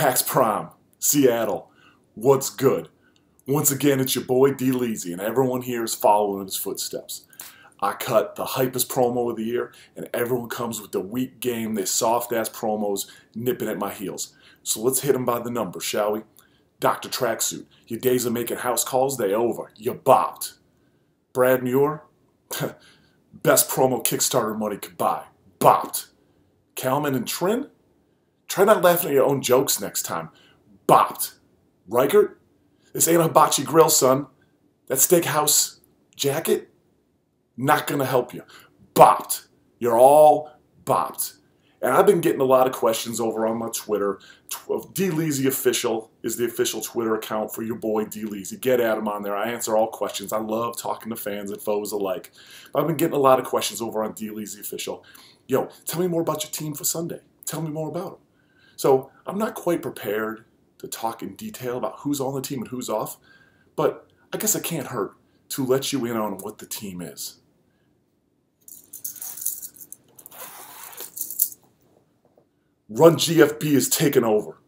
Pax Prime, Seattle, what's good? Once again, it's your boy D Leezy, and everyone here is following in his footsteps. I cut the hypest promo of the year, and everyone comes with the weak game, their soft-ass promos nipping at my heels. So let's hit them by the numbers, shall we? Dr. Tracksuit, your days of making house calls, they over. You bopped. Brad Muir, best promo Kickstarter money could buy. Bopped. Kalman and Trin, try not laughing at your own jokes next time. Bopped. Reichert, this ain't a hibachi grill, son. That steakhouse jacket, not gonna help you. Bopped. You're all bopped. And I've been getting a lot of questions over on my Twitter. D Leezy Official is the official Twitter account for your boy D Leezy. Get at him on there. I answer all questions. I love talking to fans and foes alike. I've been getting a lot of questions over on D Leezy Official. Yo, tell me more about your team for Sunday. Tell me more about them. So I'm not quite prepared to talk in detail about who's on the team and who's off, but I guess it can't hurt to let you in on what the team is. Run GFB is taken over.